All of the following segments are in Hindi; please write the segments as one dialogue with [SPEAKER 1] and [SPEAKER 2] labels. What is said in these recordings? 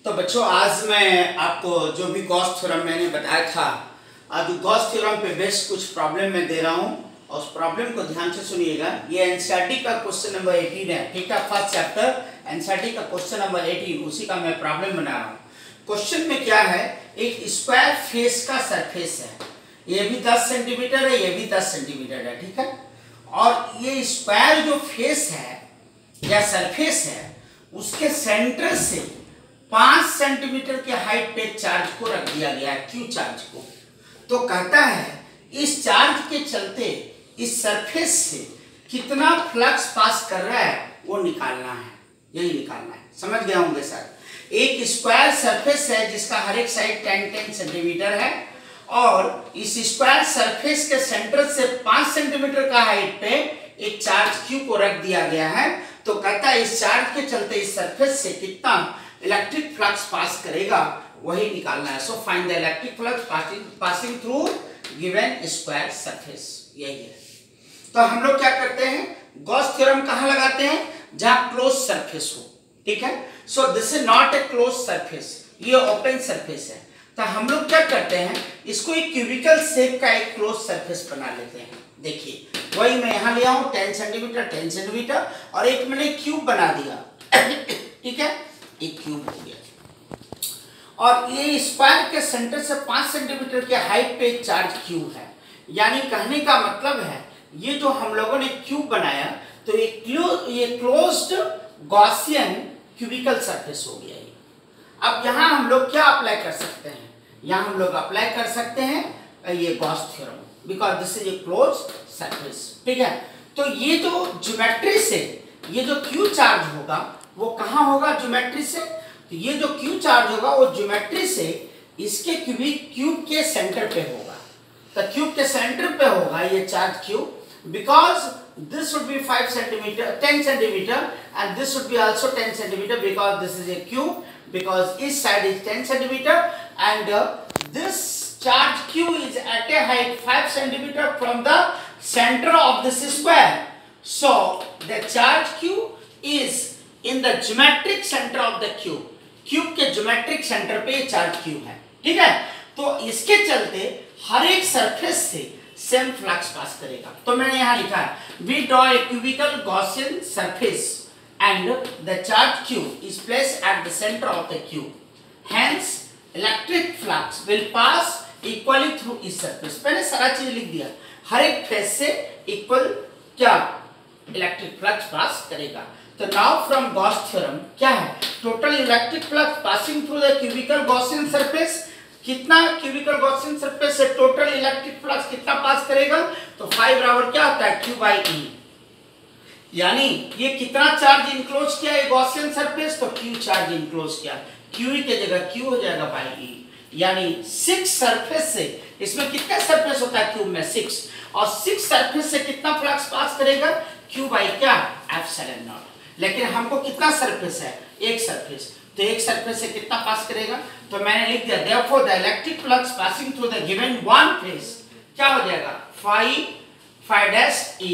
[SPEAKER 1] तो बच्चों आज मैं आपको जो भी गॉस थ्योरम मैंने बताया था, आज गॉस थ्योरम पे बेस्ड कुछ प्रॉब्लम मैं दे रहा हूँ और उस प्रॉब्लम को ध्यान से सुनिएगा। ये एनसीईआरटी का क्वेश्चन नंबर 18 है, ठीक है। फर्स्ट चैप्टर एनसीईआरटी का क्वेश्चन नंबर 18, उसी का मैं प्रॉब्लम बना रहा हूँ। क्वेश्चन में क्या है, एक स्क्वायर फेस का सरफेस है, ये भी 10 सेंटीमीटर है, ये भी 10 सेंटीमीटर है, ठीक है। और ये स्क्वायर जो फेस है या सरफेस है उसके सेंटर से 5 सेंटीमीटर के हाइट पे चार्ज को रख दिया गया है, क्यू चार्ज को। तो कहता है इस चार्ज के चलते इस सरफेस से कितना फ्लक्स पास कर रहा है वो निकालना है, यही निकालना है। समझ गए होंगे सर। एक स्क्वायर सरफेस है जिसका हर एक साइड 10-10 सेंटीमीटर है और इस स्क्वायर सरफेस के सेंटर से 5 सेंटीमीटर का हाइट पे एक चार्ज क्यू को रख दिया गया है। तो कहता है इस चार्ज के चलते इस सरफेस से कितना इलेक्ट्रिक फ्लक्स पास करेगा वही निकालना है। So find the electric flux passing through given square surface, यही है। तो हम लोग क्या करते हैं, गॉस थ्योरम कहां लगाते हैं, जहां क्लोज सरफेस हो, ठीक है। So this is not a close surface, ये ओपन सरफेस है। तो हम लोग क्या करते हैं, इसको एक क्यूबिकल शेप का एक क्लोज सरफेस बना लेते हैं। देखिए वही मैं यहां लिया हूं 10 सेंटीमीटर 10 सेंटीमीटर और एक मैंने क्यूब बना दिया, ठीक है, एक क्यूब हो गया। और ये स्क्वायर के सेंटर से 5 सेंटीमीटर के हाइट पे एक चार्ज क्यूब है, यानी कहने का मतलब है ये जो हम लोगों ने क्यूब बनाया तो ये क्लोज्ड गॉसियन क्यूबिकल सरफेस हो गया। अब यहाँ हम लोग क्या अप्लाई कर सकते हैं, यहाँ हम लोग अप्लाई कर सकते हैं ये Gauss theorem, because this is A close surface, ठीक है। तो ये जो ज्योमेट्री से ये जो क्यू चार्ज होगा वो कहाँ होगा, ज्योमेट्री से। तो ये जो क्यू चार्ज होगा वो ज्योमेट्री से इसके क्यूब के सेंटर पे होगा। तो क्यूब के सेंटर पे होगा ये charge cube, because this would be 5 centimeter 10 centimeter and this would be also 10 centimeter because this is a cube, because each side is 10 centimeter and this charge q is at a height 5 centimeter from the center of this square. So the charge q is in the geometric center of the cube. Cube के ज्योमेट्रिक सेंटर पे चार्ज क्यूब है, ठीक है। तो इसके चलते हर एक सरफेस से सेम फ्लक्स पास करेगा। तो मैंने यहां लिखा है we draw a cubical Gaussian surface and the charge cube is placed at the centre of the cube, hence electric flux will pass equally through इस सरफेस। मैंने सारा चीज लिख दिया, हर एक फेस से इक्वल क्या इलेक्ट्रिक फ्लक्स पास करेगा। तो नाउ फ्रॉम गॉस थ्योरम क्या है, total electric flux passing through the cubical Gaussian surface, कितना क्यूबिकल गॉसियन सरफेस से टोटल इलेक्ट्रिक फ्लक्स कितना पास करेगा। तो 5 बराबर क्या होता है, q बाई e, यानी ये कितना चार्ज इनक्लोज किया है गॉसियन सरफेस, तो q चार्ज इनक्लोज किया, q की जगह q हो जाएगा बाई e, यानी 6 सरफेस से, इसमें कितना सरफेस होता है क्यूब में 6, और 6 सरफेस से कितना फ्लक्स पास करेगा, q बाई क्या एप्सिलॉन नॉट। लेकिन हमको कितना सरफेस है, एक सरफेस, तो एक सरफेस से कितना पास करेगा। तो मैंने लिख दिया therefore the electric flux passing through the given one face क्या हो जाएगा, फाई डैश e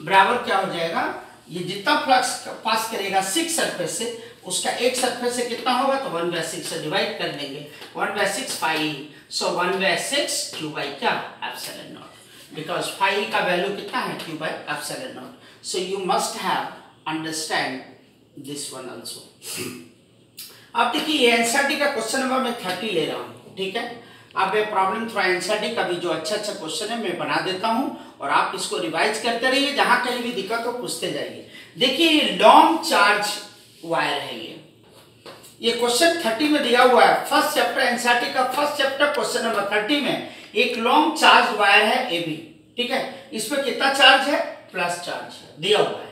[SPEAKER 1] बराबर क्या हो जाएगा, ये जितना फ्लक्स पास करेगा 6 सरफेस से उसका एक सरफेस से कितना होगा, तो 1/6 से डिवाइड कर देंगे, 1/6 phi e, so 1/6 q by क्या एप्सिलॉन नॉट, बिकॉज फाई का वैल्यू कितना है, q by epsilon naught. So you must have understand this one also. अब देखिए एनसीईआरटी का क्वेश्चन नंबर मैं 30 ले रहा हूँ, ठीक है। अब ये प्रॉब्लम थोड़ा एनसीईआरटी का भी जो अच्छा क्वेश्चन है मैं बना देता हूँ और आप इसको रिवाइज करते रहिए, जहां कहीं भी दिक्कत हो पूछते जाइए। देखिए ये लॉन्ग चार्ज वायर है, ये क्वेश्चन 30 में दिया हुआ है, फर्स्ट चैप्टर एनसीईआरटी का फर्स्ट चैप्टर क्वेश्चन नंबर 30 में एक लॉन्ग चार्ज वायर है AB, ठीक है। इसमें कितना चार्ज है, प्लस चार्ज दिया हुआ है,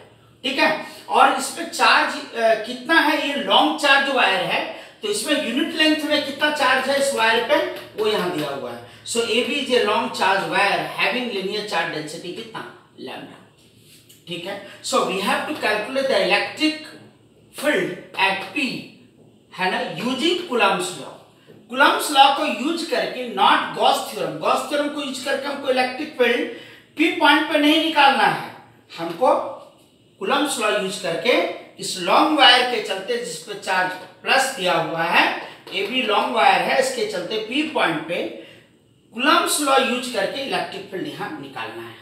[SPEAKER 1] ठीक है। और इसमें चार्ज कितना है, ये लॉन्ग चार्ज वायर है, तो इसमें यूनिट लेंथ में कितना चार्ज है इस वायर पे वो यहां दिया हुआ है। So AB is a long charge wire having linear charge density कितना, लैम्डा, ठीक है। So we have to calculate the electric field at P, है ना, using Coulomb's law. Coulomb's law को यूज करके, not Gauss theorem, Gauss theorem को यूज करके हमको इलेक्ट्रिक फील्ड P पॉइंट पे नहीं निकालना है, हमको कूलम्ब्स लॉ यूज करके इस लॉन्ग वायर के चलते जिस पे चार्ज प्लस दिया हुआ है, ए बी लॉन्ग वायर है, इसके चलते पी पॉइंट पे कूलम्ब्स लॉ यूज करके इलेक्ट्रिक फील्ड यहाँ निकालना है,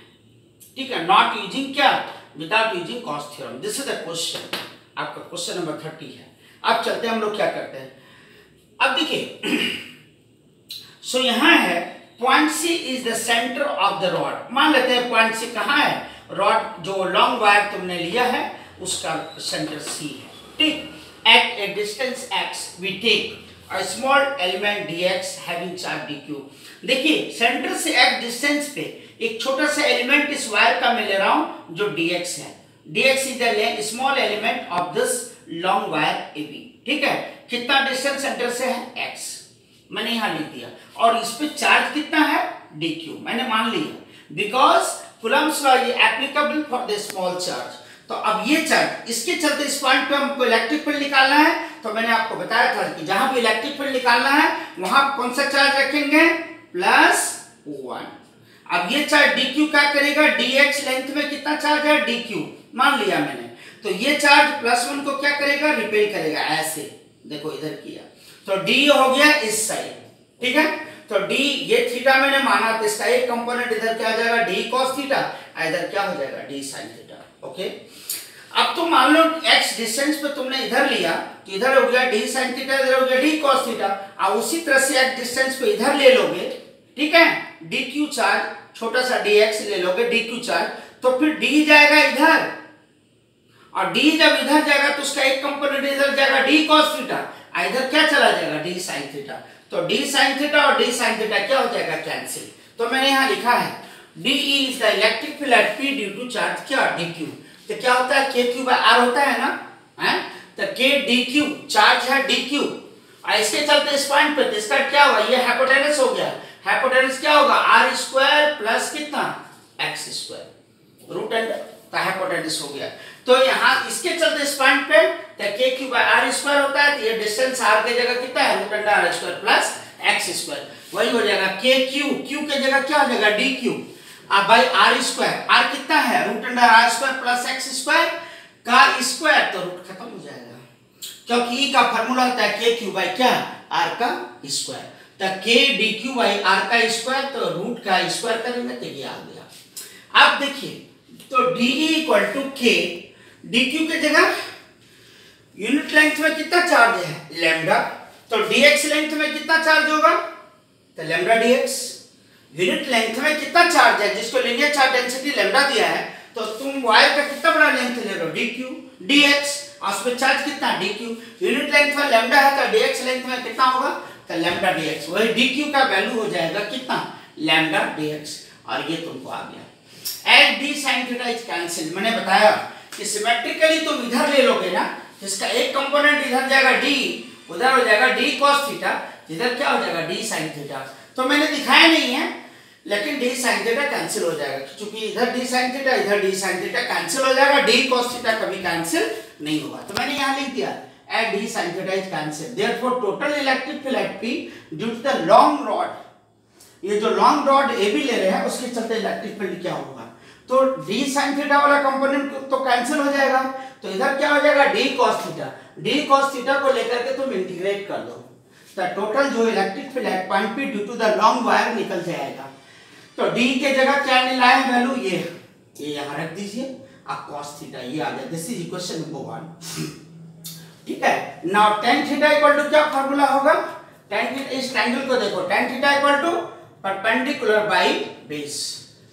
[SPEAKER 1] ठीक है, नॉट यूजिंग क्या, without using Gauss theorem. This is the question, आपका क्वेश्चन नंबर 30 है। अब चलते हैं हम लोग क्या करते हैं। अब देखिए सो यहाँ है point C is the centre of the rod. मान लेते हैं पॉइंट सी कहाँ है, रॉड जो लॉन्ग वायर तुमने लिया है उसका सेंटर सी है, ठीक। At a distance X we take a small element dx having charge dq। देखिए सेंटर से एक डिस्टेंस पे एक छोटा सा एलिमेंट इस वायर का मैं ले रहा हूं जो dx है। dx is the small element of this long wire AB, ठीक है। कितना डिस्टेंस सेंटर से है x, मैंने यहां लिख दिया, और इस पे चार्ज कितना है dq, मैंने मान लिया because Coulomb's law is applicable for the small charge. तो अब ये चार्ज इसके चलते इस पॉइंट पे हमको इलेक्ट्रिक फील्ड निकालना है। तो मैंने आपको बताया था कि जहां भी इलेक्ट्रिक फील्ड निकालना है वहां कौन सा चार्ज रखेंगे, +1। अब ये चार्ज dq क्या करेगा, dx लेंथ में कितना चार्ज है dq, मान लिया मैंने, तो ये चार्ज +1 को क्या करेगा, रिपेल करेगा, ऐसे देखो इधर किया, तो d हो गया इस साइड, ठीक है। तो d ये थीटा मैंने माना, तो इसका एक कंपोनेंट इधर क्या हो जाएगा d cos थीटा, इधर क्या हो जाएगा d sin थीटा, ओके। अब तो मान लो x डिस्टेंस पे तुमने इधर लिया तो इधर हो गया d sin थीटा, इधर हो गया d cos थीटा, और उसी तरह से x डिस्टेंस पे इधर ले लोगे, ठीक है, dq चार्ज, छोटा सा dx ले लोगे dq चार्ज, तो फिर d जाएगा इधर, और d जब इधर जाएगा तो उसका एक कंपोनेंट इधर जाएगा d cos थीटा, इधर क्या चला जाएगा d sin थीटा, तो d sin थीटा और d sin थीटा क्या हो जाएगा, कैंसिल। तो मैंने यहाँ लिखा है dE is the electric field at P due to charge क्या dq। तो क्या होता है kq/r होता है ना, हैं, तो k dq चार्ज है dq, और इसके चलते इस पॉइंट पे इसका क्या होगा, ये हाइपोटेनस हो गया, हाइपोटेनस क्या होगा r² प्लस कितना x², रूट अंडर का हाइपोटेनस हो गया। तो यहाँ इसके चलते इस पॉइंट पे तो kq/r² होता है, तो ये डिस्टेंस r की जगह कितना है, root under r² plus x², वही हो जाएगा kq, q की जगह क्या हो जाएगा dq, अब भाई r², r कितना है, root under r² plus x² का स्क्वायर, तो रूट खत्म हो जाएगा, क्योंकि e का फार्मूला होता है kq/ क्या, r का स्क्वायर, तो k dq/r का स्क्वायर, तो रूट का स्क्वायर करेंगे तो ये आ गया। अब देखिए तो dE = k, dq की जगह यूनिट लेंथ में कितना चार्ज है लैम्डा, तो dx लेंथ में कितना चार्ज होगा, तो लैम्डा dx। यूनिट लेंथ में कितना चार्ज है, जिसको लीनियर चार्ज डेंसिटी लैम्डा दिया है, तो तुम वायर का कितना बड़ा लेंथ ले रहे हो dq dx, और उसमें चार्ज कितना dq, यूनिट लेंथ में लैम्डा है तो dx लेंथ में कितना होगा, तो लैम्डा dx, वही dq का वैल्यू हो जाएगा कितना, लैम्डा dx, और ये तुमको आ गया। As d sin theta is cancel, मैंने बताया कि सिमेट्रिकली तुम इधर ले लोगे ना, जिसका एक कंपोनेंट इधर जाएगा d, उधर हो जाएगा d cos थीटा, इधर क्या हो जाएगा d sin थीटा। तो मैंने दिखाया नहीं है, लेकिन d sin थीटा कैंसिल हो जाएगा, क्योंकि इधर d sin थीटा इधर d sin थीटा कैंसिल हो जाएगा, d cos थीटा कभी कैंसिल नहीं होगा। तो मैंने यहाँ लिख दिया at d sin theta is cancel, therefore total electric field at P due to the long rod, ये जो लॉन्ग रॉड AB ले रहे हैं उसके चलते इलेक्ट्रिक फील्ड क्या होगा, तो d sin थीटा वाला कंपोनेंट तो कैंसिल हो जाएगा, तो इधर क्या हो जाएगा d cos theta, d cos theta को लेकर के तुम इंटीग्रेट कर दो, तो टोटल जो electric field at point P due to the long wire निकल जाएगा। तो d के जगह क्या लाए वैल्यू, ये यहां रख दीजिए, अब cos थीटा ये आ गया, दिस इज इक्वेशन नंबर 1, ठीक है। Now tan theta equal to क्या फार्मूला होगा, tan थीटा, इस ट्रायंगल को देखो, tan theta equal to perpendicular by base,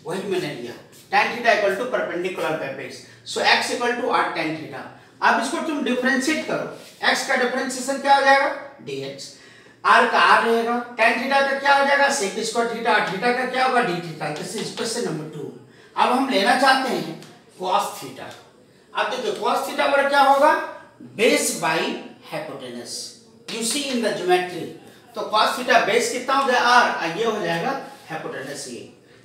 [SPEAKER 1] वही मैंने लिया, tan theta equal to perpendicular by base, so x equal to r tan theta. अब इसको तुम डिफरेंशिएट करो, x का डिफरेंशिएशन क्या हो जाएगा dx, r का r रहेगा, tan थीटा का क्या हो जाएगा sec स्क्वायर थीटा, थीटा का क्या होगा d theta. This is question number 2। अब हम लेना चाहते हैं cos थीटा। अब देखिए cos थीटा पर क्या होगा, base by hypotenuse, you see in the geometry, तो cos थीटा बेस कितना हो गया r, ये हो जाएगा हाइपोटेनस ये,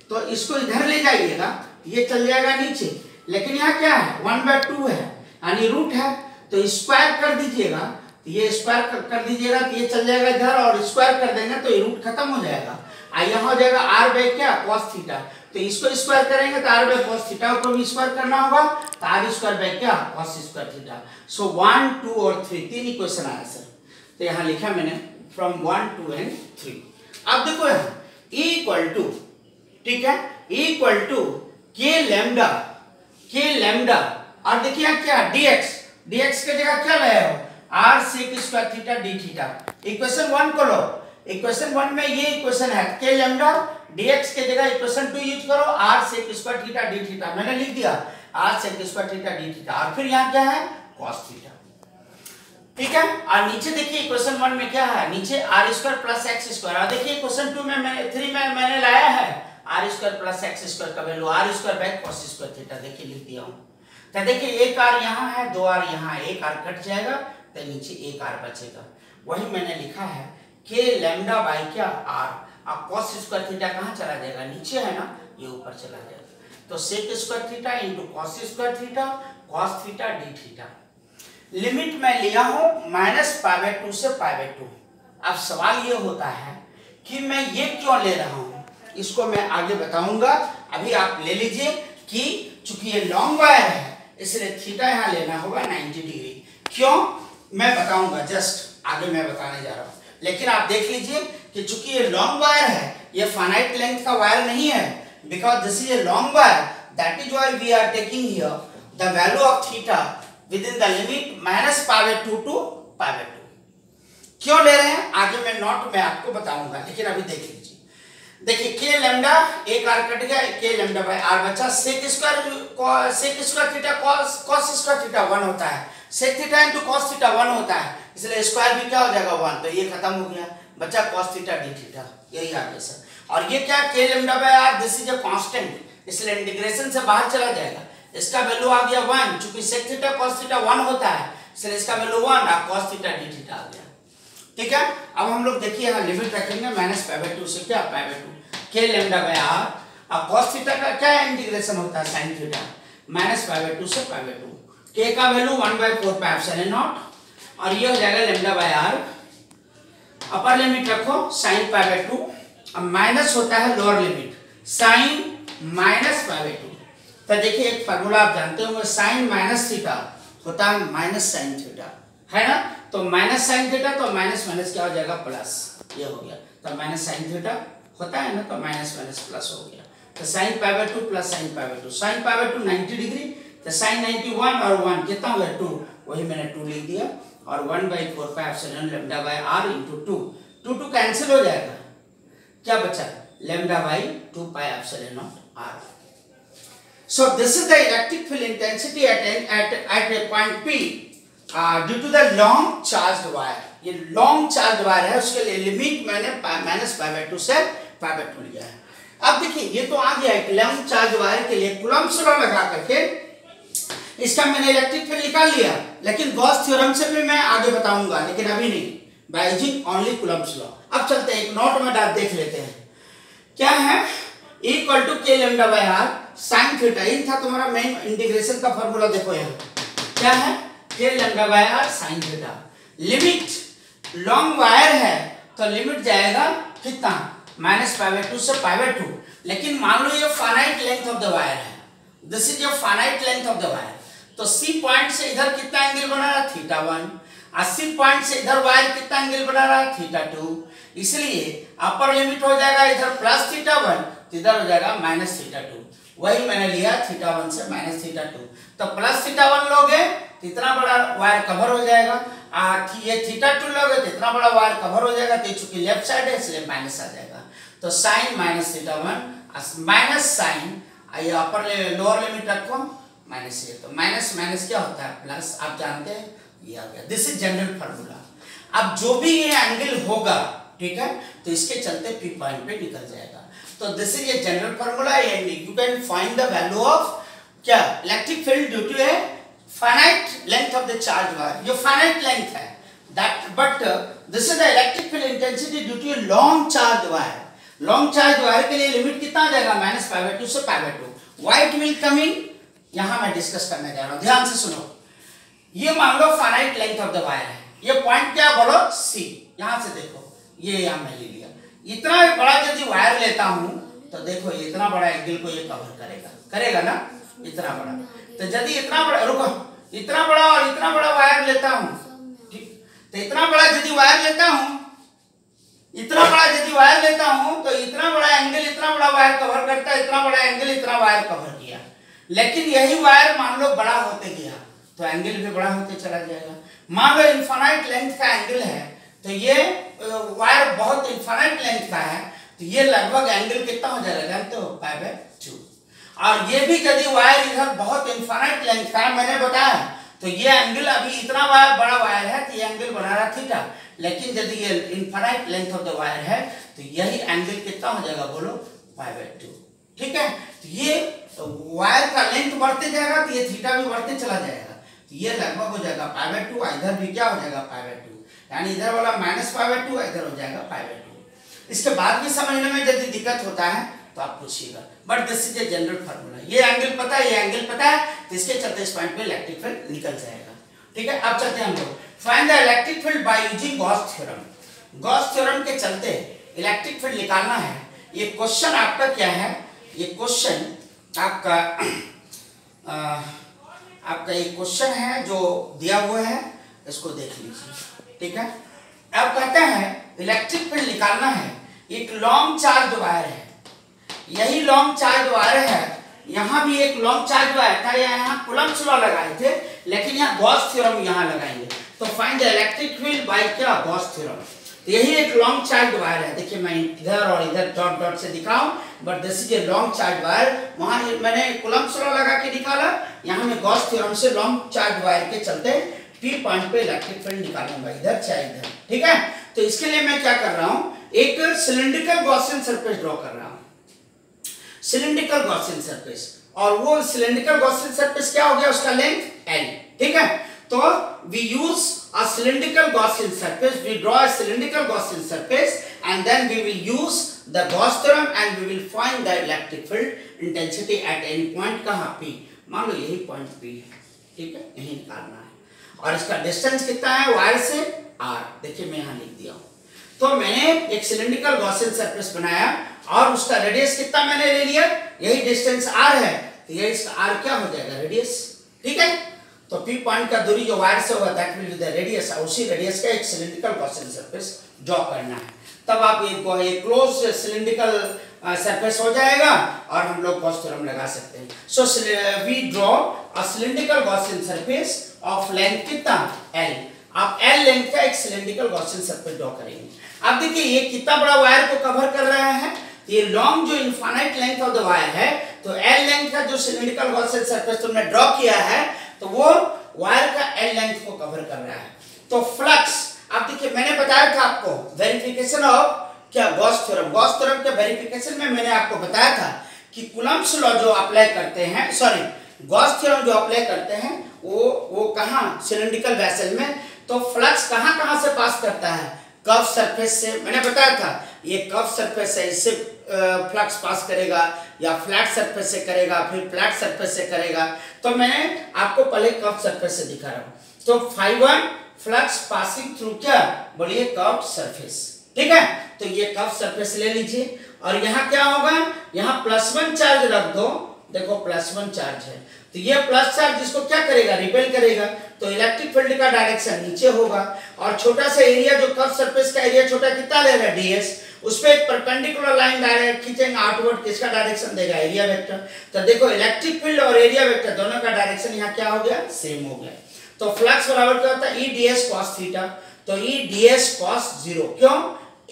[SPEAKER 1] तो इसको इधर ले जाइएगा, ये चल जाएगा नीचे, लेकिन यहाँ क्या है 1/2 है, यानी रूट है, तो स्क्वायर कर दीजिएगा, तो ये स्क्वायर कर दीजिएगा, तो ये चल जाएगा इधर, और स्क्वायर कर देंगे तो ये रूट खत्म हो जाएगा, यहाँ हो जाएगा r बाय क्या cos थीटा, तो इसको स्क्वायर करेंगे तो आर बाय कॉस थीटा को भी स्क्वायर करना होगा, तो आर स्क्वायर बाय क्या कॉस स्क्वायर थीटा। सो 1 2 और 3 तीन इक्वेशन आया सर, तो यहाँ लिखा मैंने फ्रॉम 1 2 एंड 3। अब देखो यहाँ E इक्वल टू, ठीक है, E equal to k lambda और देखिए क्या dx के जगह क्या लाया हो r sec square theta d theta. Equation 1 को लो, इक्वेशन 1 में ये इक्वेशन है के लैम्डा, dx के जगह इक्वेशन 2 यूज करो r sec square theta d theta, मैंने लिख दिया r sec square theta d theta और फिर यहाँ क्या है cos थीटा, ठीक है। और नीचे देखिए इक्वेशन 1 में क्या है, नीचे r square plus x square, और देखिए इक्वेशन 2 में मैंने 3 में मैंने लाया है r square plus x square का value r square by cos square theta, देखिए लिख दिया हूं। तो देखिए एक r यहाँ है, दो r यहाँ है, एक r कट जाएगा तो नीचे एक r बचेगा, वही मैंने लिखा है k लैम्डा बाय क्या r, अब cos स्क्वायर थीटा कहाँ चला जाएगा, नीचे है ना, ये ऊपर चला जाएगा, तो sec square theta into cos square theta cos theta d theta. Limit मैं लिया हूं -π/2 से π/2। अब सवाल ये होता है कि मैं ये क्यों ले रहा हूं, इसको मैं आगे बताऊंगा, अभी आप ले लीजिए कि चूंकि ये लॉन्ग वायर है इसलिए थीटा यहाँ लेना होगा 90 डिग्री, क्यों मैं बताऊंगा, जस्ट आगे मैं बताने जा रहा हूँ। लेकिन आप देख लीजिए कि चूंकि ये लॉन्ग वायर है, ये फाइनाइट लेंथ का वायर नहीं है, because this is a long wire, that is why we are taking here the value of theta within the limit -π/2 to π/2। क्यों ले रहे हैं आगे मैं नोट में आपको बताऊंगा, लेकिन अभी देख लीजिए। देखिए के लैम्डा एक r कट गया, के लैम्डा बाय r बचा, sec square theta cos square theta 1 होता है, sec theta into cos theta 1 होता है, इसलिए स्क्वायर भी क्या हो जाएगा 1, तो ये खत्म हो गया, बचा cos थीटा d थीटा, यही आ गया सर। और ये क्या के lambda by r, this is a constant, इसलिए इंटीग्रेशन से बाहर चला जाएगा, इसका वैल्यू आ गया 1, चूंकि sec थीटा cos थीटा 1 होता है इसलिए इसका वैल्यू 1 और cos थीटा d थीटा आ गया, ठीक है। अब हम लोग देखिए यहाँ लिमिट रखेंगे -π/2 से क्या π/2 के लैम्डा बाय r, अब cos थीटा का क्या इंटीग्रेशन होता है sin थीटा, -π/2 से π/2, k का वैल्यू 1/4πε0 और ये हो जाएगा lambda by r, upper limit रखो sin π/2, अब माइनस होता है लोअर लिमिट sin -π/2। तो देखिए एक फार्मूला आप जानते होंगे, sin माइनस थीटा होता है माइनस sin थीटा, है ना, तो माइनस sin थीटा तो माइनस माइनस क्या हो जाएगा प्लस, ये हो गया, तो माइनस sin थीटा होता है ना, तो माइनस माइनस प्लस हो गया, तो sin π/2 plus sin π/2, sin π/2 90 degree, तो sin 91 और 1 कितना हो गया 2, वही मैंने 2 लिख दिया, और 1/4πε lambda by r into 2 2 cancel हो जाएगा, क्या बचा lambda by 2πε0 r। So this is the electric field intensity at a point P due to the long charged wire। ये लॉन्ग चार्ज वायर है, उसके लिए लिमिट मैंने -π/2 से π/2 लिया है। अब देखिए ये तो आ गया एक लॉन्ग चार्ज वायर के लिए कूलम्ब्स लॉ लगा करके इसका मैंने इलेक्ट्रिक फील्ड निकाल लिया, लेकिन गॉस थ्योरम से भी मैं आगे बताऊंगा, लेकिन अभी नहीं, by using only Coulomb's law. अब चलते हैं एक नोट में डाल देख लेते हैं क्या है, equal to k lambda by r sin theta, इन था तुम्हारा मेन इंटीग्रेशन का फार्मूला, देखो यहाँ क्या है के lambda by r sin theta, limit long wire है तो लिमिट जाएगा कितना -π/2 से π/2, लेकिन मान लो ये finite length of the wire है, this is your finite length of the wire, तो C पॉइंट से इधर कितना एंगल बना रहा है θ1, और C पॉइंट से इधर वायर कितना एंगल बना रहा है θ2, इसलिए अपर लिमिट हो जाएगा इधर प्लस θ1, इधर हो जाएगा -θ2, वही मैंने लिया θ1 से -θ2, तो प्लस θ1 लोगे तो इतना बड़ा वायर कवर हो जाएगा, ये θ2 लोगे तो इतना बड़ा वायर कवर हो जाएगा, तो चूंकि लेफ्ट साइड है इसलिए माइनस आ जाएगा, तो sin -θ1 माइनस sin, ये अपर लोअर लिमिट रखो माइनस, ये तो माइनस माइनस क्या होता है प्लस, आप जानते हैं ये आ गया, दिस इज जनरल फार्मूला। अब जो भी ये एंगल होगा, ठीक है, तो इसके चलते P पॉइंट पे निकल जाएगा, तो this is a general formula and you can find the value of क्या electric field due to a finite length of the charge wire, ये फाइनाइट लेंथ है that, but this is the electric field intensity due to a long charge wire. Long charge wire के लिए लिमिट कितना आ जाएगा -π/2 से π/2, why it will come in, यहां मैं डिस्कस करने जा रहा हूं, ध्यान से सुनो। ये मान लो finite length of the wire है, ये पॉइंट क्या बोलो C, यहां से देखो ये यहां मैं ले लिया, इतना बड़ा यदि वायर लेता हूं तो देखो इतना बड़ा एंगल को ये कवर करेगा, करेगा ना, इतना बड़ा। तो यदि इतना बड़ा, रुको, इतना बड़ा और इतना बड़ा वायर लेता हूँ, ठीक, तो इतना बड़ा यदि वायर लेता हूँ, इतना बड़ा यदि वायर लेता हूँ, तो इतना बड़ा एंगल इतना बड़ा वायर कवर करता है, इतना बड़ा एंगल इतना वायर कवर किया। लेकिन यही वायर मान लो बड़ा होते गया तो एंगल भी बड़ा होते चला जाएगा। मान लो इनफाइनाइट लेंथ का एंगल है, तो ये वायर बहुत इनफाइनाइट लेंथ का है, तो ये लगभग एंगल कितना हो जाएगा, तो π/2। और ये भी यदि वायर इधर बहुत इनफाइनाइट लेंथ का है, मैंने बताया, तो ये एंगल अभी इतना वायर बड़ा वायर है तो ये एंगल बना रहा थीटा। लेकिन यदि ये infinite length of the wire है तो यही एंगल कितना हो जाएगा, बोलो, π/2। ठीक है, तो ये वायर का लेंथ बढ़ते जाएगा तो ये थीटा भी बढ़ते चला जाएगा, तो ये लगभग हो जाएगा π/2। इधर भी क्या हो जाएगा, π/2, यानी इधर वाला -π/2, इधर हो जाएगा π/2। इसके बाद भी समझने में यदि दिक्कत होता है तो आप पूछिएगा, but this is a general formula. ये एंगल पता है, ये एंगल पता है, तो इसके चलते इस पॉइंट पे इलेक्ट्रिक फील्ड निकल जाएगा। ठीक है, अब चलते हैं हम लोग find the electric field by using Gauss theorem. Gauss theorem के चलते इलेक्ट्रिक फील्ड निकालना है। ये क्वेश्चन आपका क्या है, ये क्वेश्चन आपका ये क्वेश्चन है जो दिया हुआ है, इसको देख लीजिए। ठीक है, अब कहते हैं इलेक्ट्रिक फील्ड निकालना है। एक लॉन्ग चार्ज वायर है, यही लॉन्ग चार्ज वायर है, यहाँ भी एक लॉन्ग चार्ज वायर था, यहाँ कूलम्ब्स लॉ लगाए थे, लेकिन यहाँ गॉस थ्योरम यहाँ लगाएंगे। तो find the electric field by क्या, गॉस थ्योरम। तो यही एक लॉन्ग चार्ज वायर है, देखिए मैं इधर और इधर डॉट डॉट से दिखाऊं, but this is a long charge wire. वहां मैंने कूलम्ब्स लॉ लगा के निकाला, यहाँ मैं गॉस थ्योरम से लॉन्ग चार्ज वायर के चलते P पॉइंट पे इलेक्ट्रिक फील्ड निकालूंगा, इधर चाहे इधर। ठीक है, तो इसके लिए मैं क्या कर रहा हूँ, एक सिलिंड्रिकल गॉसियन सरफेस ड्रॉ कर रहा हूँ, सिलिंड्रिकल गॉसियन सरफेस। और वो सिलिंड्रिकल गॉसियन सरफेस क्या हो गया, उसका लेंथ L। ठीक है, तो we use a cylindrical Gaussian surface, we draw a cylindrical Gaussian surface and then we will use the Gauss theorem and we will find the electric field intensity at any point। कहाँ P, मान लो यही पॉइंट P है। ठीक है, यही निकालना है। और इसका डिस्टेंस कितना है वायर से, R। देखिए मैं यहाँ लिख दिया हूँ। तो मैंने एक सिलिंड्रिकल गॉसियन सरफेस बनाया और उसका रेडियस कितना मैंने ले लिया, यही डिस्टेंस R है, तो ये इसका R क्या हो जाएगा, रेडियस। ठीक है, तो P पॉइंट का दूरी जो वायर से होगा that will be the radius, और उसी रेडियस का एक सिलिंड्रिकल गॉसियन सरफेस ड्रॉ करना है। तब आप एक क्लोज सिलिंड्रिकल सरफेस हो जाएगा और हम लोग गॉस थ्योरम लगा सकते हैं। So we draw a cylindrical Gaussian surface of length कितना, L। आप L लेंथ का एक सिलिंड्रिकल गॉसियन सरफेस ड्रॉ करेंगे। अब देखिए ये कितना बड़ा वायर को कवर कर रहा है, ये लॉन्ग जो infinite length of the wire है, तो L लेंथ का जो सिलिंड्रिकल गॉसियन सरफेस तुमने ड्रॉ किया है, तो वो वायर का L लेंथ को कवर कर रहा है। तो फ्लक्स, अब देखिए मैंने बताया था आपको वेरिफिकेशन ऑफ क्या, गॉस थ्योरम। गॉस थ्योरम के वेरिफिकेशन में मैंने आपको बताया था कि कूलम्ब्स लॉ जो अप्लाई करते हैं, सॉरी गॉस थ्योरम जो अप्लाई करते हैं वो कहाँ, सिलिंड्रिकल वेसल में। तो फ्लक्स कहाँ से पास करता है, कर्व सरफेस से। मैंने बताया था ये कर्व सरफेस है, इससे फ्लक्स पास करेगा, या फ्लैट सरफेस से करेगा, फिर फ्लैट सरफेस से करेगा। तो मैंने आपको पहले कर्व सरफेस से दिखा रहा हूँ। तो φ1 फ्लक्स पासिंग थ्रू क्या, बोलिए, कर्व सरफेस। ठीक है, तो ये कर्व सरफेस ले लीजिए और यहाँ क्या होगा, यहाँ +1 चार्ज रख दो, देखो +1 चार्ज है, तो ये प्लस चार्ज इसको क्या करेगा, रिपेल करेगा, तो इलेक्ट्रिक फील्ड का डायरेक्शन नीचे होगा। और छोटा सा एरिया जो कर्व सरफेस का एरिया छोटा कितना ले रहा है, ds, उस पे एक परपेंडिकुलर लाइन डायरेक्ट खींचेंगे आउटवर्ड, किसका डायरेक्शन देगा, एरिया वेक्टर। तो देखो इलेक्ट्रिक फील्ड और एरिया वेक्टर दोनों का डायरेक्शन यहाँ क्या हो गया, सेम हो गया। तो फ्लक्स बराबर क्या होता है, E ds cos थीटा। तो E ds cos 0, क्यों,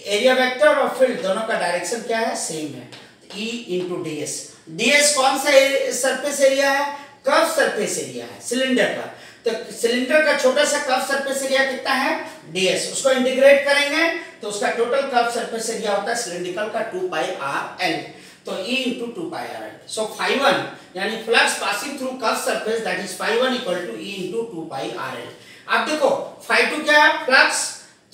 [SPEAKER 1] एरिया वेक्टर और फील्ड दोनों का डायरेक्शन क्या है, सेम है। E into ds, ds कौन सा सरफेस एरिया है, कर्व सरफेस एरिया है सिलेंडर का। तो सिलेंडर का छोटा सा कर्व सरफेस एरिया कितना है, ds, उसको इंटीग्रेट करेंगे तो उसका टोटल कर्व सरफेस एरिया होता है सिलिंड्रिकल का 2πrl। तो E into 2πrl। सो φ1 यानी flux passing through curve surface, that is φ1 equal to E into 2πrl। अब देखो φ2 क्या है, फ्लक्स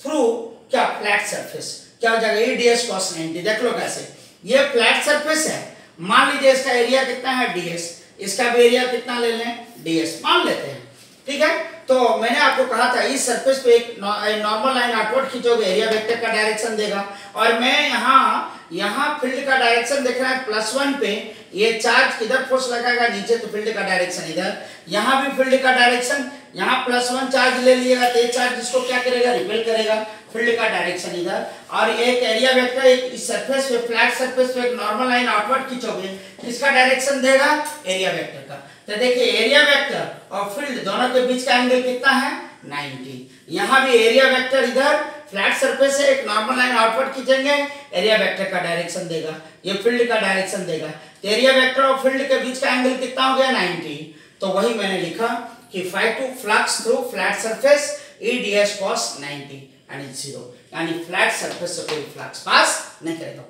[SPEAKER 1] थ्रू क्या, फ्लैट सरफेस, क्या हो जाएगा, E ds cos 90। देख लो कैसे, ये फ्लैट सरफेस है, मान लीजिए इसका एरिया कितना है, ds, इसका भी एरिया कितना ले लें, ds मान लेते हैं। ठीक है, तो मैंने आपको कहा था इस सरफेस पे एक नॉर्मल लाइन आउटवर्ड खींचोगे, एरिया वेक्टर का डायरेक्शन देगा। और मैं यहाँ यहाँ फील्ड का डायरेक्शन देख रहे हैं +1 पे, ये चार्ज किधर फोर्स लगाएगा नीचे, तो फील्ड का डायरेक्शन इधर। यहाँ भी फील्ड का डायरेक्शन, यहाँ +1 चार्ज ले लिएगा तो ये चार्ज इसको क्या करेगा, रिपेल करेगा, फील्ड का डायरेक्शन इधर। और एक एरिया वेक्टर इस सरफेस पे, फ्लैट सरफेस पे एक नॉर्मल लाइन आउटवर्ड खींचोगे, किसका डायरेक्शन देगा, एरिया वेक्टर का। तो देखिए एरिया वेक्टर और फील्ड दोनों के बीच का एंगल कितना है, 90। यहाँ भी एरिया वेक्टर इधर फ्लैट सरफेस से एक नॉर्मल लाइन आउटवर्ड खींचेंगे, एरिया वेक्टर का डायरेक्शन देगा, ये फील्ड का डायरेक्शन देगा। तो एरिया वेक्टर और फील्ड के बीच का एंगल कितना हो गया, 90। तो वही मैंने लिखा कि ∅2 flux through flat surface E ds cos 90 and 0, यानी फ्लैट सरफेस से कोई फ्लक्स पास नहीं करेगा।